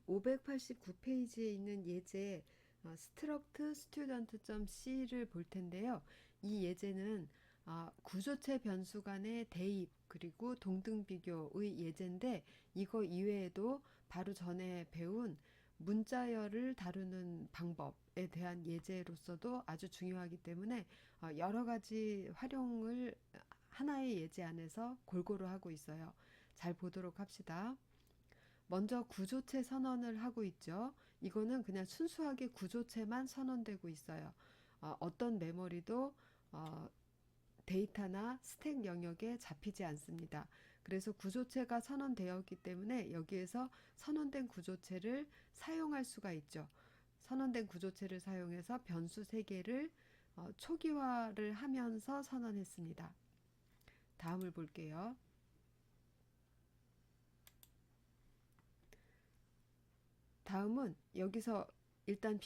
589페이지에 있는 예제 struct student.c를 볼 텐데요. 이 예제는 구조체 변수 간의 대입 그리고 동등 비교의 예제인데 이거 이외에도 바로 전에 배운 문자열을 다루는 방법에 대한 예제로서도 아주 중요하기 때문에 여러 가지 활용을 하나의 예제 안에서 골고루 하고 있어요. 잘 보도록 합시다. 먼저 구조체 선언을 하고 있죠. 이거는 그냥 순수하게 구조체만 선언되고 있어요. 어떤 메모리도 데이터나 스택 영역에 잡히지 않습니다. 그래서 구조체가 선언되었기 때문에 여기에서 선언된 구조체를 사용할 수가 있죠. 선언된 구조체를 사용해서 변수 3개를 초기화를 하면서 선언했습니다. 다음을 볼게요. 다음은 여기서 일단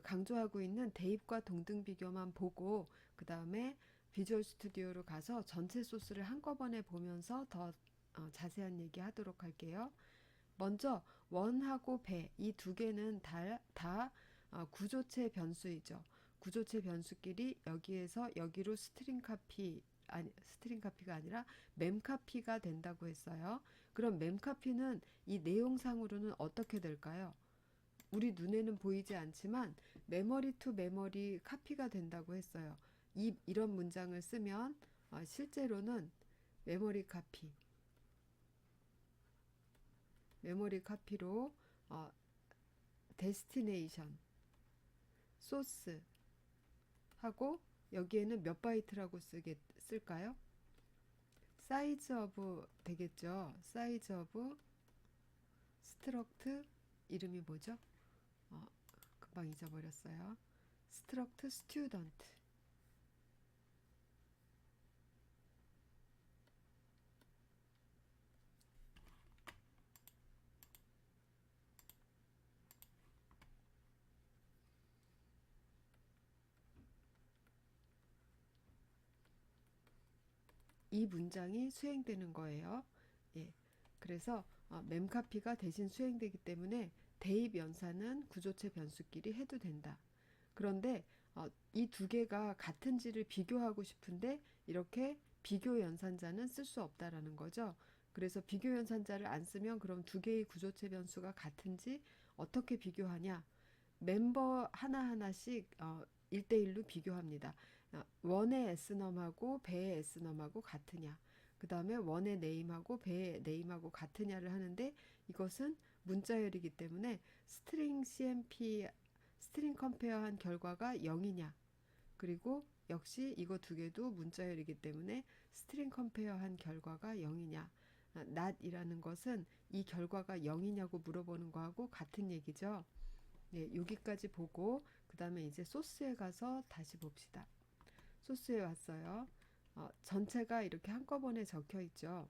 강조하고 있는 대입과 동등 비교만 보고 그 다음에 비주얼 스튜디오로 가서 전체 소스를 한꺼번에 보면서 더 자세한 얘기 하도록 할게요. 먼저 원하고 배 이 두 개는 다 구조체 변수이죠. 구조체 변수끼리 여기에서 여기로 스트링 카피가 아니라 멤 카피가 된다고 했어요. 그럼 멤 카피는 이 내용상으로는 어떻게 될까요? 우리 눈에는 보이지 않지만 메모리 투 메모리 카피가 된다고 했어요. 이런 문장을 쓰면 실제로는 메모리 카피, 메모리 카피로 데스티네이션, 소스 하고 여기에는 몇 바이트라고 쓸까요? 사이즈 오브 되겠죠. 사이즈 오브 스트럭트 이름이 뭐죠? 금방 잊어버렸어요. 스트럭트 스튜던트. 이 문장이 수행되는 거예요. 예. 그래서 멤카피가 대신 수행되기 때문에 대입 연산은 구조체 변수끼리 해도 된다. 그런데 이 두 개가 같은지를 비교하고 싶은데 이렇게 비교 연산자는 쓸 수 없다라는 거죠. 그래서 비교 연산자를 안 쓰면 그럼 두 개의 구조체 변수가 같은지 어떻게 비교하냐? 멤버 하나하나씩 1대1로 비교합니다. 원의 S넘하고 배의 S넘하고 같으냐. 그 다음에 원의 네임하고 배의 네임하고 같으냐를 하는데 이것은 문자열이기 때문에 스트링 CMP, 스트링 컴페어한 결과가 0이냐. 그리고 역시 이거 두 개도 문자열이기 때문에 스트링 컴페어한 결과가 0이냐. not이라는 것은 이 결과가 0이냐고 물어보는 거하고 같은 얘기죠. 네, 여기까지 보고 그 다음에 이제 소스에 가서 다시 봅시다. 소스에 왔어요. 전체가 이렇게 한꺼번에 적혀 있죠.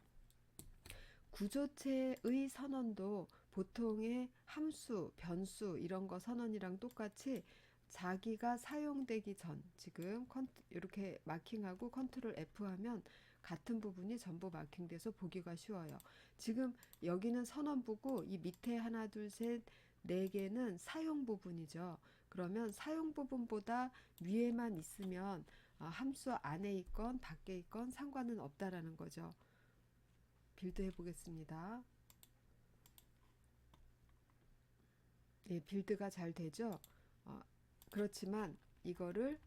구조체의 선언도 보통의 함수, 변수 이런 거 선언이랑 똑같이 자기가 사용되기 전 지금 이렇게 마킹하고 컨트롤 F 하면 같은 부분이 전부 마킹돼서 보기가 쉬워요. 지금 여기는 선언부고 이 밑에 하나 둘셋 네 개는 사용 부분이죠. 그러면 사용 부분보다 위에만 있으면 함수 안에 있건 밖에 있건 상관은 없다라는 거죠. 빌드 해보겠습니다. 예, 빌드가 잘 되죠. 그렇지만 이거를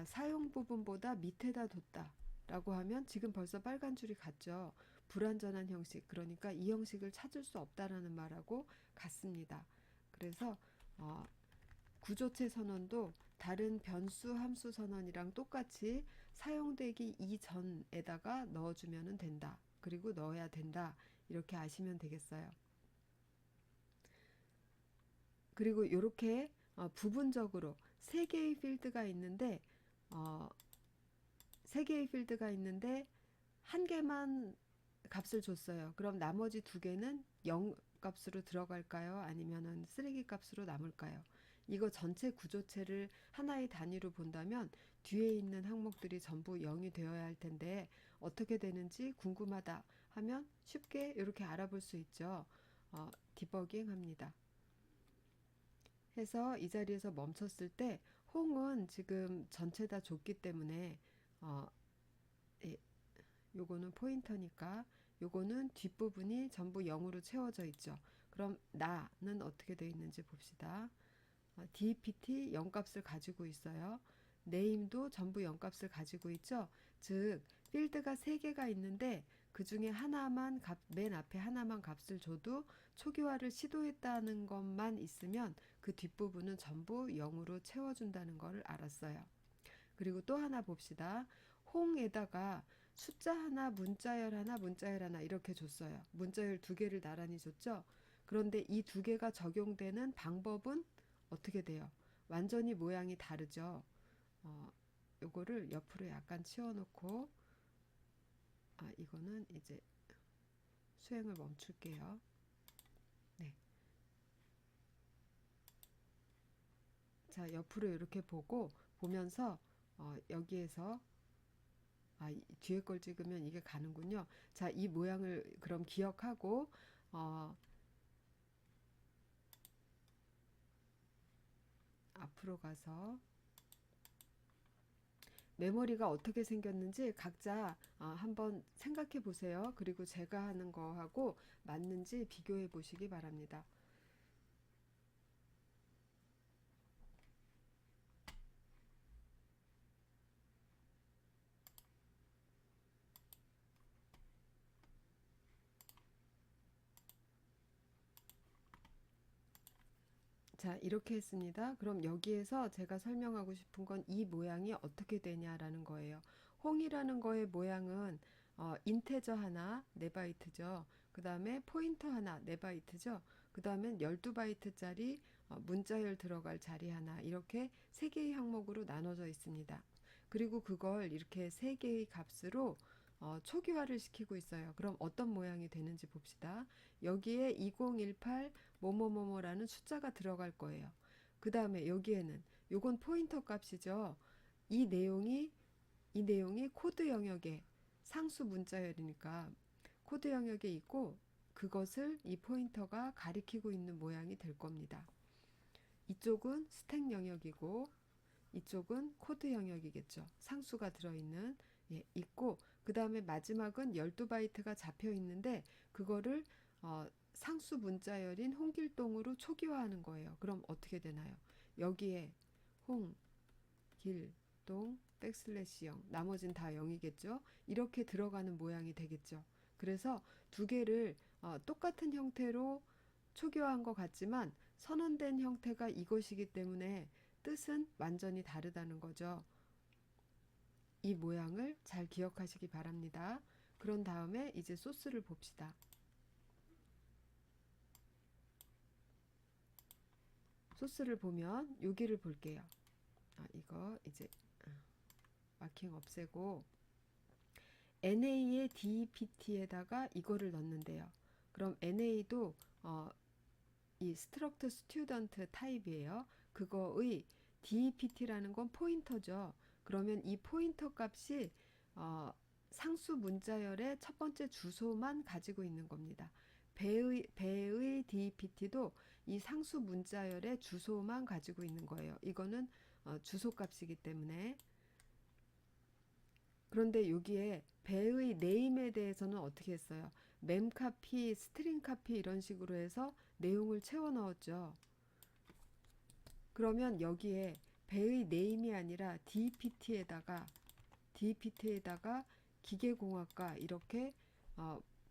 사용 부분보다 밑에다 뒀다 라고 하면 지금 벌써 빨간 줄이 갔죠. 불완전한 형식, 그러니까 이 형식을 찾을 수 없다라는 말하고 같습니다. 그래서 구조체 선언도 다른 변수 함수 선언이랑 똑같이 사용되기 이전에다가 넣어주면 된다. 그리고 넣어야 된다. 이렇게 아시면 되겠어요. 그리고 이렇게 부분적으로 세 개의 필드가 있는데 세 개의 필드가 있는데 한 개만 값을 줬어요. 그럼 나머지 두 개는 0 값으로 들어갈까요? 아니면은 쓰레기 값으로 남을까요? 이거 전체 구조체를 하나의 단위로 본다면 뒤에 있는 항목들이 전부 0이 되어야 할 텐데 어떻게 되는지 궁금하다 하면 쉽게 이렇게 알아볼 수 있죠. 디버깅 합니다. 해서 이 자리에서 멈췄을 때 홍은 지금 전체 다 줬기 때문에 어, 예, 요거는 포인터니까 요거는 뒷부분이 전부 0으로 채워져 있죠. 그럼 나는 어떻게 되어 있는지 봅시다. DPT 0값을 가지고 있어요. 네임도 전부 0값을 가지고 있죠. 즉 필드가 3개가 있는데 그 중에 하나만 맨 앞에 하나만 값을 줘도 초기화를 시도했다는 것만 있으면 그 뒷부분은 전부 0으로 채워준다는 것을 알았어요. 그리고 또 하나 봅시다. 홍에다가 숫자 하나, 문자열 하나, 문자열 하나 이렇게 줬어요. 문자열 2개를 나란히 줬죠. 그런데 이 2개가 적용되는 방법은 어떻게 돼요? 완전히 모양이 다르죠. 요거를 옆으로 약간 치워놓고 이거는 이제 수행을 멈출게요. 네. 자, 옆으로 이렇게 보면서 여기에서 뒤에 걸 찍으면 이게 가는군요. 자, 이 모양을 그럼 기억하고 앞으로 가서 메모리가 어떻게 생겼는지 각자 한번 생각해 보세요. 그리고 제가 하는 거하고 맞는지 비교해 보시기 바랍니다. 자, 이렇게 했습니다. 그럼 여기에서 제가 설명하고 싶은 건 이 모양이 어떻게 되냐라는 거예요. 홍이라는 거의 모양은 인테저 하나 4바이트죠. 그 다음에 포인터 하나 4바이트죠. 그 다음에 12바이트짜리 문자열 들어갈 자리 하나 이렇게 3개의 항목으로 나눠져 있습니다. 그리고 그걸 이렇게 3개의 값으로 초기화를 시키고 있어요. 그럼 어떤 모양이 되는지 봅시다. 여기에 2018 뭐뭐뭐뭐라는 숫자가 들어갈 거예요. 그 다음에 여기에는 요건 포인터 값이죠. 이 내용이 이 내용이 코드 영역에 상수 문자열이니까 코드 영역에 있고 그것을 이 포인터가 가리키고 있는 모양이 될 겁니다. 이쪽은 스택 영역이고 이쪽은 코드 영역이겠죠. 상수가 들어있는 있고 그 다음에 마지막은 12바이트가 잡혀 있는데 그거를 상수 문자열인 홍길동으로 초기화하는 거예요. 그럼 어떻게 되나요? 여기에 홍, 길, 동, 백슬래시 0 나머진 다 0이겠죠. 이렇게 들어가는 모양이 되겠죠. 그래서 2개를 똑같은 형태로 초기화한 것 같지만 선언된 형태가 이것이기 때문에 뜻은 완전히 다르다는 거죠. 이 모양을 잘 기억하시기 바랍니다. 그런 다음에 이제 소스를 봅시다. 소스를 보면 여기를 볼게요. 이거 이제 마킹 없애고 NA의 DPT에다가 이거를 넣는데요. 그럼 NA도 이 스트럭트 스튜던트 타입이에요. 그거의 DPT라는 건 포인터죠. 그러면 이 포인터 값이 상수 문자열의 첫 번째 주소만 가지고 있는 겁니다. 배의 DPT도 이 상수 문자열의 주소만 가지고 있는 거예요. 이거는 주소 값이기 때문에. 그런데 여기에 배의 네임에 대해서는 어떻게 했어요? mem카피, 스트링카피 이런 식으로 해서 내용을 채워 넣었죠. 그러면 여기에 배의 네임이 아니라 DPT에다가 기계공학과 이렇게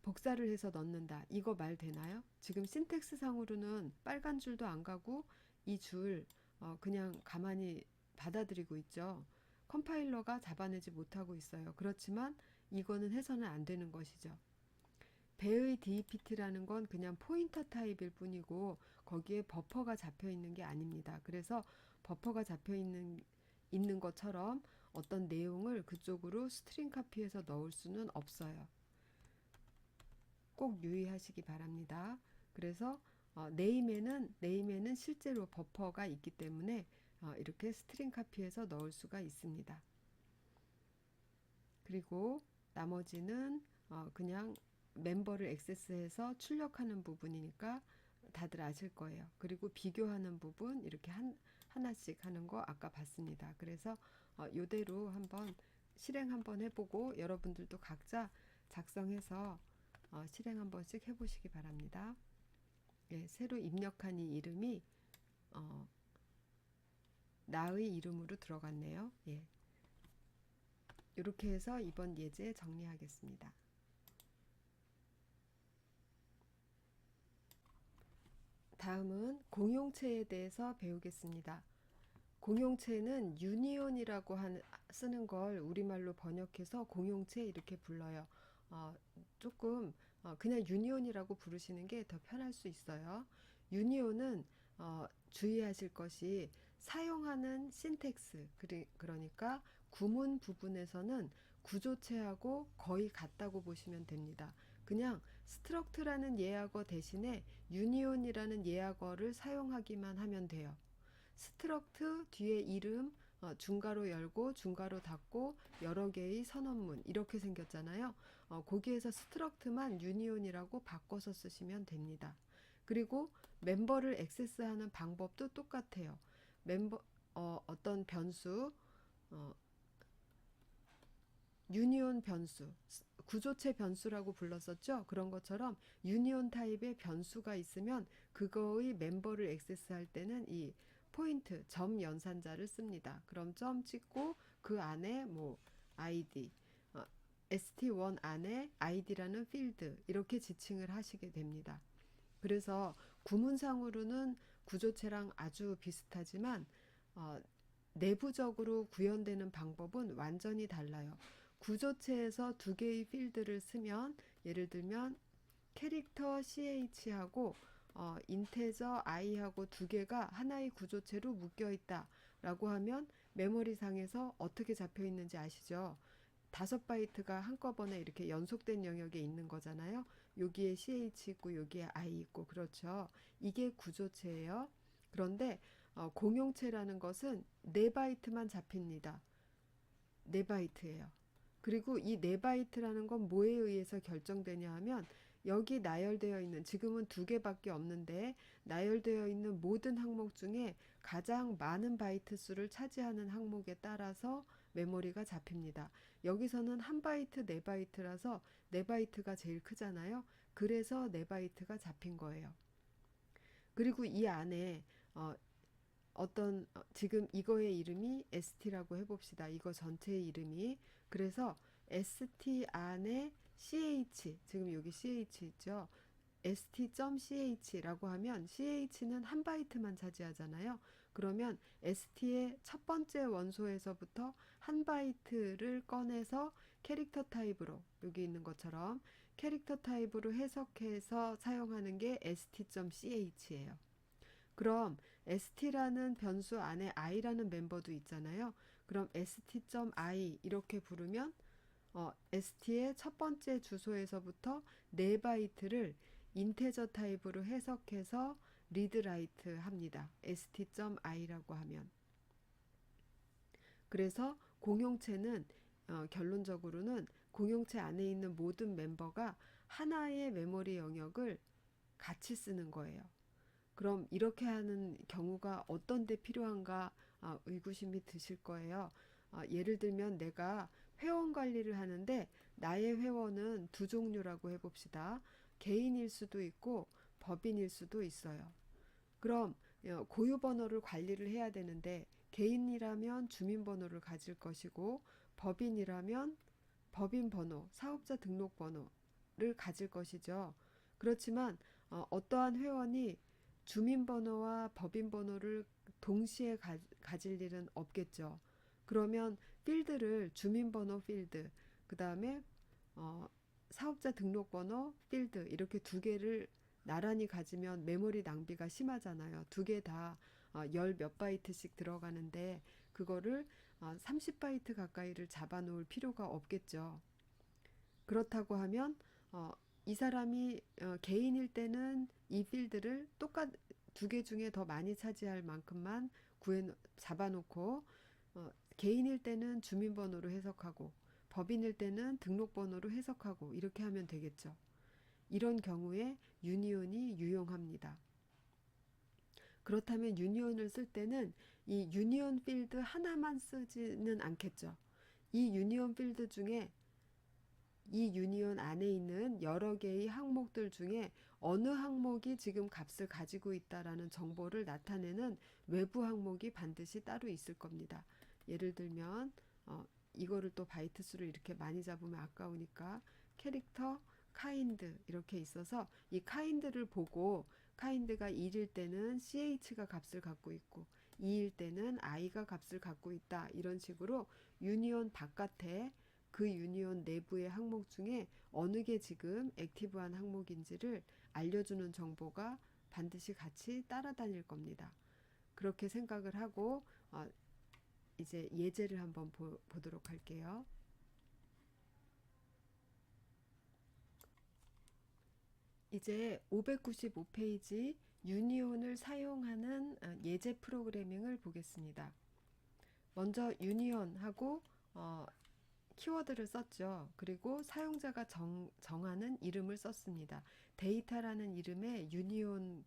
복사를 해서 넣는다. 이거 말 되나요? 지금 신텍스 상으로는 빨간 줄도 안 가고 이 줄 그냥 가만히 받아들이고 있죠. 컴파일러가 잡아내지 못하고 있어요. 그렇지만 이거는 해서는 안 되는 것이죠. 배의 DPT라는 건 그냥 포인터 타입일 뿐이고 거기에 버퍼가 잡혀 있는 게 아닙니다. 그래서 버퍼가 잡혀 있는 것처럼 어떤 내용을 그쪽으로 스트링 카피해서 넣을 수는 없어요. 꼭 유의하시기 바랍니다. 그래서 네임에는 실제로 버퍼가 있기 때문에 이렇게 스트링 카피해서 넣을 수가 있습니다. 그리고 나머지는 그냥 멤버를 액세스해서 출력하는 부분이니까 다들 아실 거예요. 그리고 비교하는 부분 이렇게 하나씩 하는 거 아까 봤습니다. 그래서 요대로 한번 실행 한번 해보고 여러분들도 각자 작성해서 실행 한 번씩 해보시기 바랍니다. 예, 새로 입력한 이 이름이 나의 이름으로 들어갔네요. 예, 이렇게 해서 이번 예제 정리하겠습니다. 다음은 공용체에 대해서 배우겠습니다. 공용체는 유니온이라고 쓰는 걸 우리말로 번역해서 공용체 이렇게 불러요. 조금 그냥 유니온이라고 부르시는 게 더 편할 수 있어요. 유니온은 주의하실 것이 사용하는 신텍스, 그러니까 구문 부분에서는 구조체하고 거의 같다고 보시면 됩니다. 그냥 스트럭트라는 예약어 대신에 유니온이라는 예약어를 사용하기만 하면 돼요. 스트럭트 뒤에 이름 중괄호 열고 중괄호 닫고 여러 개의 선언문 이렇게 생겼잖아요. 거기에서 스트럭트만 유니온이라고 바꿔서 쓰시면 됩니다. 그리고 멤버를 액세스하는 방법도 똑같아요. 멤버 어떤 변수 유니온 변수 구조체 변수라고 불렀었죠. 그런 것처럼 유니온 타입의 변수가 있으면 그거의 멤버를 액세스할 때는 이 포인트 점 연산자를 씁니다. 그럼 점 찍고 그 안에 뭐 id st1 안에 id라는 필드 이렇게 지칭을 하시게 됩니다. 그래서 구문상으로는 구조체랑 아주 비슷하지만 내부적으로 구현되는 방법은 완전히 달라요. 구조체에서 두 개의 필드를 쓰면 예를 들면 캐릭터 ch하고 인테저 i하고 두 개가 하나의 구조체로 묶여 있다 라고 하면 메모리상에서 어떻게 잡혀 있는지 아시죠? 5바이트가 한꺼번에 이렇게 연속된 영역에 있는 거잖아요. 여기에 ch 있고 여기에 i 있고 그렇죠. 이게 구조체예요. 그런데 공용체라는 것은 4바이트만 잡힙니다. 4바이트예요. 그리고 이 4바이트라는 건 뭐에 의해서 결정되냐 하면 여기 나열되어 있는 지금은 2개밖에 없는데 나열되어 있는 모든 항목 중에 가장 많은 바이트 수를 차지하는 항목에 따라서 메모리가 잡힙니다. 여기서는 1바이트 4바이트라서 4바이트가 제일 크잖아요. 그래서 4바이트가 잡힌 거예요. 그리고 이 안에 지금 이거의 이름이 st라고 해봅시다. 이거 전체의 이름이 그래서 st 안에 ch 지금 여기 ch 있죠. st.ch라고 하면 ch는 1바이트만 차지하잖아요. 그러면 st의 첫 번째 원소에서부터 1바이트를 꺼내서 캐릭터 타입으로 여기 있는 것처럼 캐릭터 타입으로 해석해서 사용하는 게 st.ch예요. 그럼 st라는 변수 안에 i라는 멤버도 있잖아요. 그럼 st.i 이렇게 부르면 st의 첫 번째 주소에서부터 4바이트를 인테저 타입으로 해석해서 리드 라이트 합니다. st.i라고 하면. 그래서 공용체는 결론적으로는 공용체 안에 있는 모든 멤버가 하나의 메모리 영역을 같이 쓰는 거예요. 그럼 이렇게 하는 경우가 어떤 데 필요한가 의구심이 드실 거예요. 예를 들면 내가 회원 관리를 하는데 나의 회원은 두 종류라고 해봅시다. 개인일 수도 있고 법인일 수도 있어요. 그럼 고유 번호를 관리를 해야 되는데 개인이라면 주민번호를 가질 것이고 법인이라면 법인 번호, 사업자 등록 번호를 가질 것이죠. 그렇지만 어떠한 회원이 주민번호와 법인번호를 동시에 가질 일은 없겠죠. 그러면 필드를 주민번호 필드, 그 다음에 사업자 등록번호 필드 이렇게 2개를 나란히 가지면 메모리 낭비가 심하잖아요. 2개 다 열 몇 바이트씩 들어가는데 그거를 30바이트 가까이를 잡아놓을 필요가 없겠죠. 그렇다고 하면 이 사람이 개인일 때는 이 필드를 2개 중에 더 많이 차지할 만큼만 잡아놓고 개인일 때는 주민번호로 해석하고 법인일 때는 등록번호로 해석하고 이렇게 하면 되겠죠. 이런 경우에 유니온이 유용합니다. 그렇다면 유니온을 쓸 때는 이 유니온 필드 하나만 쓰지는 않겠죠. 이 유니온 필드 중에 이 유니온 안에 있는 여러 개의 항목들 중에 어느 항목이 지금 값을 가지고 있다라는 정보를 나타내는 외부 항목이 반드시 따로 있을 겁니다. 예를 들면 이거를 또 바이트 수를 이렇게 많이 잡으면 아까우니까 캐릭터 카인드 이렇게 있어서 이 카인드를 보고 카인드가 1일 때는 ch가 값을 갖고 있고 2일 때는 i가 값을 갖고 있다. 이런 식으로 유니온 바깥에 그 유니온 내부의 항목 중에 어느 게 지금 액티브한 항목인지를 알려주는 정보가 반드시 같이 따라다닐 겁니다. 그렇게 생각을 하고 이제 예제를 한번 보도록 할게요. 이제 595페이지 유니온을 사용하는 예제 프로그래밍을 보겠습니다. 먼저 유니온하고 키워드를 썼죠. 그리고 사용자가 정하는 이름을 썼습니다. 데이터라는 이름의 유니온이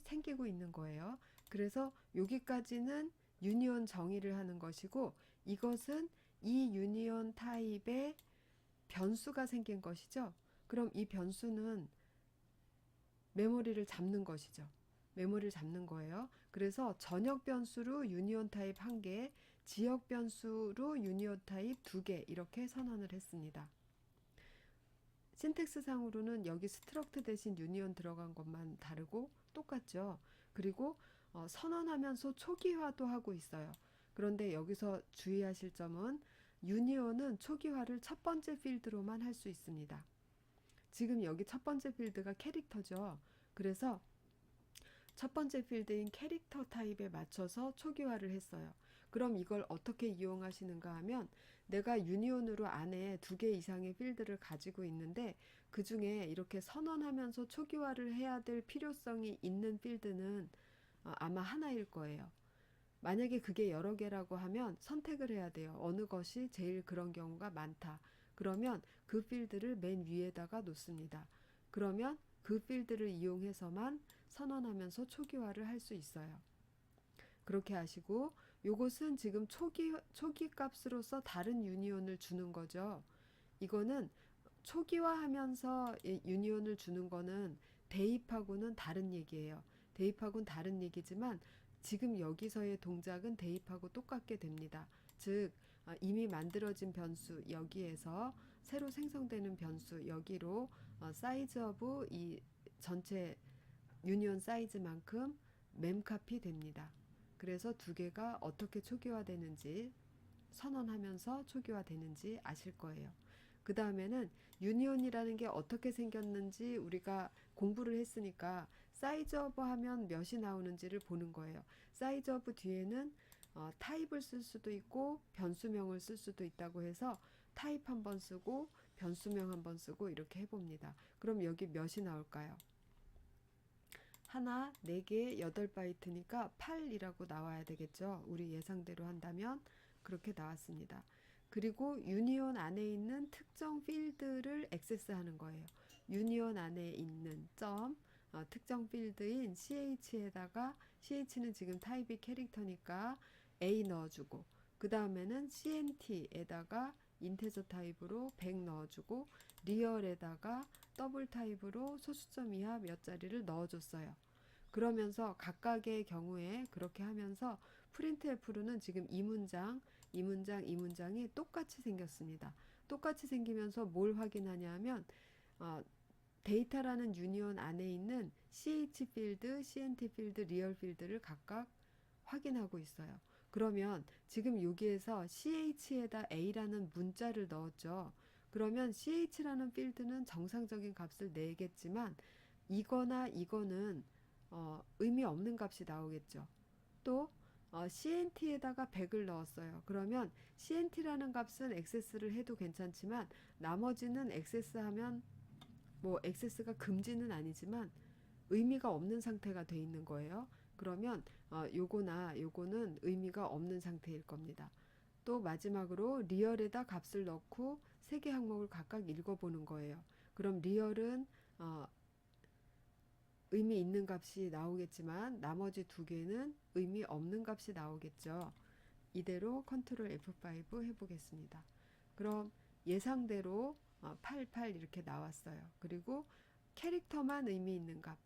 생기고 있는 거예요. 그래서 여기까지는 유니온 정의를 하는 것이고 이것은 이 유니온 타입의 변수가 생긴 것이죠. 그럼 이 변수는 메모리를 잡는 것이죠. 메모리를 잡는 거예요. 그래서 전역 변수로 유니온 타입 1개, 지역 변수로 유니온 타입 2개 이렇게 선언을 했습니다. 신텍스 상으로는 여기 스트럭트 대신 유니온 들어간 것만 다르고 똑같죠. 그리고 선언하면서 초기화도 하고 있어요. 그런데 여기서 주의하실 점은 유니온은 초기화를 첫 번째 필드로만 할 수 있습니다. 지금 여기 첫 번째 필드가 캐릭터죠. 그래서 첫 번째 필드인 캐릭터 타입에 맞춰서 초기화를 했어요. 그럼 이걸 어떻게 이용하시는가 하면 내가 유니온으로 안에 2개 이상의 필드를 가지고 있는데 그 중에 이렇게 선언하면서 초기화를 해야 될 필요성이 있는 필드는 아마 하나일 거예요. 만약에 그게 여러 개라고 하면 선택을 해야 돼요. 어느 것이 제일 그런 경우가 많다. 그러면 그 필드를 맨 위에다가 놓습니다. 그러면 그 필드를 이용해서만 선언하면서 초기화를 할 수 있어요. 그렇게 하시고 요것은 지금 초기 값으로서 다른 유니온을 주는 거죠. 이거는 초기화하면서 유니온을 주는 거는 대입하고는 다른 얘기예요. 대입하고는 다른 얘기지만 지금 여기서의 동작은 대입하고 똑같게 됩니다. 즉 이미 만들어진 변수 여기에서 새로 생성되는 변수 여기로 사이즈 오브 이 전체 유니온 사이즈만큼 memcopy 됩니다. 그래서 2개가 어떻게 초기화되는지 선언하면서 초기화되는지 아실 거예요. 그 다음에는 유니온이라는 게 어떻게 생겼는지 우리가 공부를 했으니까 사이즈 오브 하면 몇이 나오는지를 보는 거예요. 사이즈 오브 뒤에는 타입을 쓸 수도 있고 변수명을 쓸 수도 있다고 해서 타입 한번 쓰고 변수명 한번 쓰고 이렇게 해봅니다. 그럼 여기 몇이 나올까요? 하나, 4개, 8바이트니까 8이라고 나와야 되겠죠. 우리 예상대로 한다면 그렇게 나왔습니다. 그리고 유니온 안에 있는 특정 필드를 액세스하는 거예요. 유니온 안에 있는 특정 필드인 ch에다가 ch는 지금 타입이 캐릭터니까 a 넣어주고 그 다음에는 cnt에다가 인테저 타입으로 100 넣어주고 리얼에다가 더블 타입으로 소수점 이하 몇 자리를 넣어줬어요. 그러면서 각각의 경우에 그렇게 하면서 프린트F로는 지금 이 문장이 똑같이 생겼습니다. 똑같이 생기면서 뭘 확인하냐 하면 데이터라는 유니온 안에 있는 CH 필드, CNT 필드, 리얼 필드를 각각 확인하고 있어요. 그러면 지금 여기에서 CH에다 A라는 문자를 넣었죠. 그러면 CH라는 필드는 정상적인 값을 내겠지만 이거나 이거는 의미 없는 값이 나오겠죠. 또 CNT에다가 100을 넣었어요. 그러면 CNT라는 값은 액세스를 해도 괜찮지만 나머지는 액세스하면 뭐 액세스가 금지는 아니지만 의미가 없는 상태가 돼 있는 거예요. 그러면 요거나 요거는 의미가 없는 상태일 겁니다. 또 마지막으로 리얼에다 값을 넣고 3개 항목을 각각 읽어보는 거예요. 그럼 리얼은 의미 있는 값이 나오겠지만 나머지 두 개는 의미 없는 값이 나오겠죠. 이대로 컨트롤 F5 해보겠습니다. 그럼 예상대로 88 이렇게 나왔어요. 그리고 캐릭터만 의미 있는 값,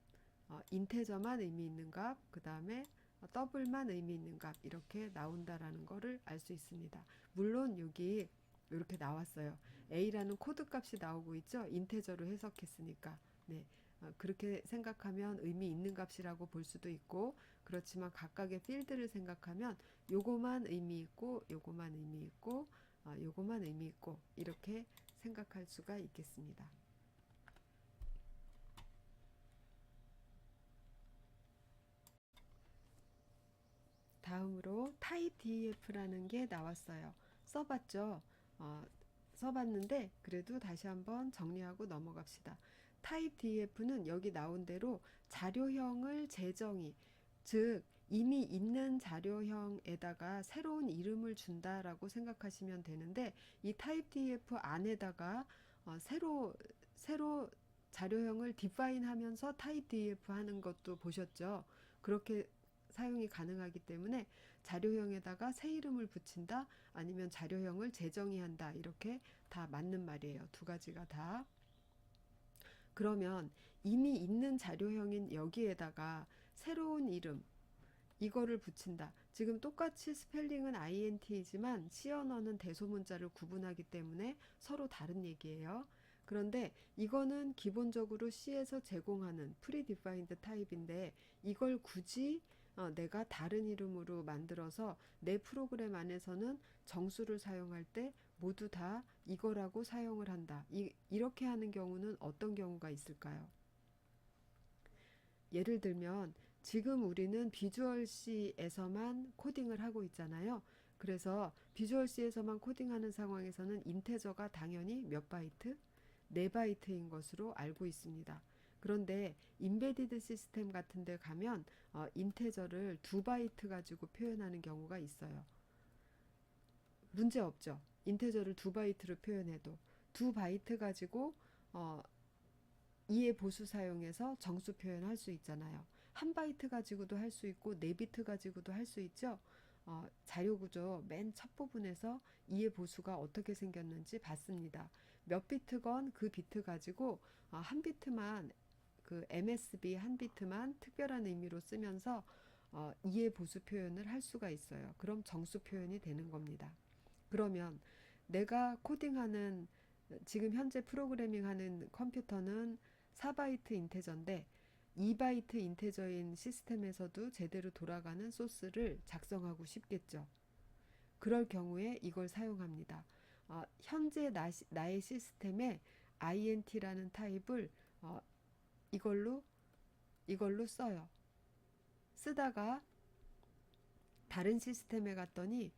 인테저만 의미 있는 값, 그 다음에 더블만 의미 있는 값 이렇게 나온다라는 거를 알 수 있습니다. 물론 여기 이렇게 나왔어요. A라는 코드 값이 나오고 있죠. 인테저로 해석했으니까. 네. 그렇게 생각하면 의미 있는 값이라고 볼 수도 있고, 그렇지만 각각의 필드를 생각하면 요거만 의미 있고 요거만 의미 있고 요거만 의미 있고 이렇게 생각할 수가 있겠습니다. 다음으로 타입 DEF라는 게 나왔어요. 써봤죠? 써봤는데 그래도 다시 한번 정리하고 넘어갑시다. 타입 DEF는 여기 나온 대로 자료형을 재정의, 즉 이미 있는 자료형에다가 새로운 이름을 준다라고 생각하시면 되는데, 이 타입 DEF 안에다가 새로 자료형을 디파인 하면서 타입 DEF 하는 것도 보셨죠? 그렇게 사용이 가능하기 때문에 자료형에다가 새 이름을 붙인다, 아니면 자료형을 재정의한다, 이렇게 다 맞는 말이에요. 두 가지가 다. 그러면 이미 있는 자료형인 여기에다가 새로운 이름, 이거를 붙인다. 지금 똑같이 스펠링은 int이지만 C 언어는 대소문자를 구분하기 때문에 서로 다른 얘기예요. 그런데 이거는 기본적으로 C에서 제공하는 프리디파인드 타입인데, 이걸 굳이 내가 다른 이름으로 만들어서 내 프로그램 안에서는 정수를 사용할 때 모두 다 이거라고 사용을 한다. 이렇게 하는 경우는 어떤 경우가 있을까요? 예를 들면 지금 우리는 비주얼 C에서만 코딩을 하고 있잖아요. 그래서 비주얼 C에서만 코딩하는 상황에서는 인테저가 당연히 몇 바이트? 4바이트인 것으로 알고 있습니다. 그런데 인베디드 시스템 같은 데 가면 인테저를 2바이트 가지고 표현하는 경우가 있어요. 문제 없죠. 인테저를 2바이트로 표현해도 2바이트 가지고 2의 보수 사용해서 정수 표현할 수 있잖아요. 1바이트 가지고도 할 수 있고 4비트 가지고도 할 수 있죠. 자료 구조 맨 첫 부분에서 2의 보수가 어떻게 생겼는지 봤습니다. 몇 비트건 그 비트 가지고 한 비트만, 그 MSB 한 비트만 특별한 의미로 쓰면서 2의 보수 표현을 할 수가 있어요. 그럼 정수 표현이 되는 겁니다. 그러면 내가 코딩하는, 지금 현재 프로그래밍하는 컴퓨터는 4바이트 인테저인데 2바이트 인테저인 시스템에서도 제대로 돌아가는 소스를 작성하고 싶겠죠. 그럴 경우에 이걸 사용합니다. 현재 나의 시스템에 int라는 타입을 이걸로 써요. 쓰다가 다른 시스템에 갔더니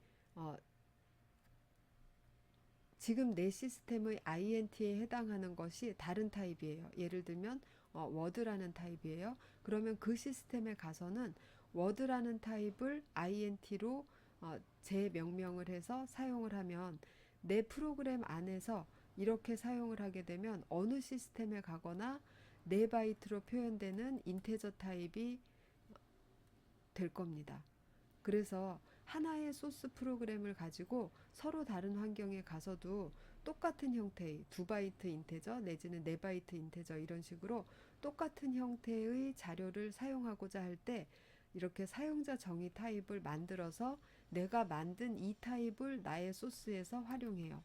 지금 내 시스템의 int에 해당하는 것이 다른 타입이에요. 예를 들면 워드라는 타입이에요. 그러면 그 시스템에 가서는 워드라는 타입을 int로 재명명을 해서 사용을 하면 내 프로그램 안에서 이렇게 사용을 하게 되면 어느 시스템에 가거나 4바이트로 표현되는 인테저 타입이 될 겁니다. 그래서 하나의 소스 프로그램을 가지고 서로 다른 환경에 가서도 똑같은 형태의 2바이트 인테저 내지는 4바이트 인테저 이런 식으로 똑같은 형태의 자료를 사용하고자 할 때 이렇게 사용자 정의 타입을 만들어서 내가 만든 이 타입을 나의 소스에서 활용해요.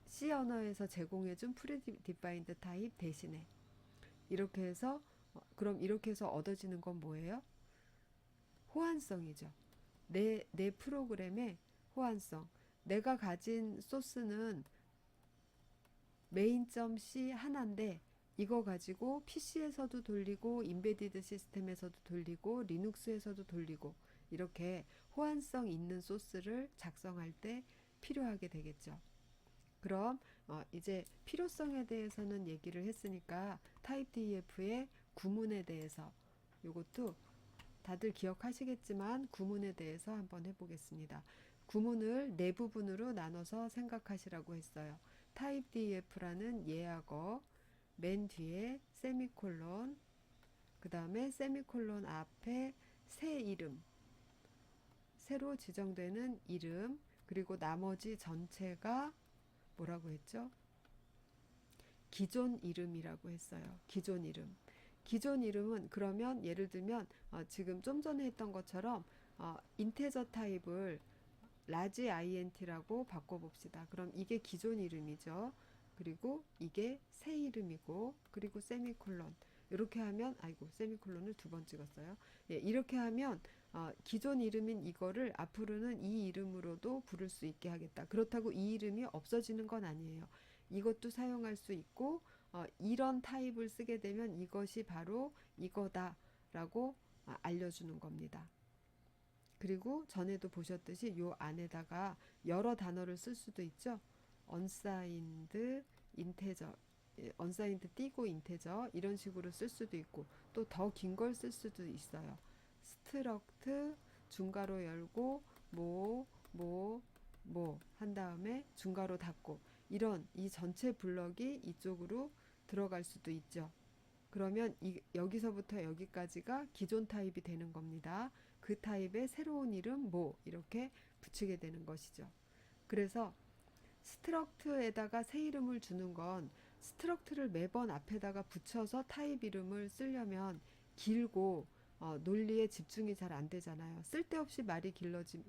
C 언어에서 제공해준 프리디파인드 타입 대신에 이렇게 해서 그럼 이렇게 해서 얻어지는 건 뭐예요? 호환성이죠. 내 프로그램의 호환성. 내가 가진 소스는 main.c 하나인데 이거 가지고 PC에서도 돌리고 인베디드 시스템에서도 돌리고 리눅스에서도 돌리고 이렇게 호환성 있는 소스를 작성할 때 필요하게 되겠죠. 그럼 이제 필요성에 대해서는 얘기를 했으니까 타입 DEF의 구문에 대해서, 이것도 다들 기억하시겠지만 구문에 대해서 한번 해보겠습니다. 구문을 네 부분으로 나눠서 생각하시라고 했어요. 타입 DEF라는 예약어, 맨 뒤에 세미콜론, 그 다음에 세미콜론 앞에 새 이름, 새로 지정되는 이름, 그리고 나머지 전체가 뭐라고 했죠? 기존 이름이라고 했어요. 기존 이름. 기존 이름은 그러면 예를 들면 지금 좀 전에 했던 것처럼 인테저 타입을 라지 int라고 바꿔봅시다. 그럼 이게 기존 이름이죠. 그리고 이게 새 이름이고, 그리고 세미콜론. 이렇게 하면, 아이고, 세미콜론을 두 번 찍었어요. 예, 이렇게 하면 기존 이름인 이거를 앞으로는 이 이름으로도 부를 수 있게 하겠다. 그렇다고 이 이름이 없어지는 건 아니에요. 이것도 사용할 수 있고, 이런 타입을 쓰게 되면 이것이 바로 이거다라고 알려주는 겁니다. 그리고 전에도 보셨듯이 요 안에다가 여러 단어를 쓸 수도 있죠. unsigned integer, unsigned 띄고 integer 이런 식으로 쓸 수도 있고, 또 더 긴 걸 쓸 수도 있어요. struct 중괄호 열고 뭐 한 다음에 중괄호 닫고, 이런 이 전체 블럭이 이쪽으로 들어갈 수도 있죠. 그러면 여기서부터 여기까지가 기존 타입이 되는 겁니다. 그 타입의 새로운 이름 이렇게 붙이게 되는 것이죠. 그래서 스트럭트에다가 새 이름을 주는 건 스트럭트를 매번 앞에다가 붙여서 타입 이름을 쓰려면 길고 논리에 집중이 잘 안 되잖아요. 쓸데없이 말이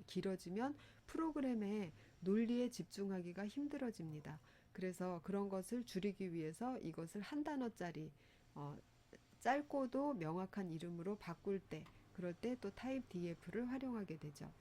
길어지면 프로그램에 논리에 집중하기가 힘들어집니다. 그래서 그런 것을 줄이기 위해서 이것을 한 단어짜리 짧고도 명확한 이름으로 바꿀 때, 그럴 때 또 타입 DF를 활용하게 되죠.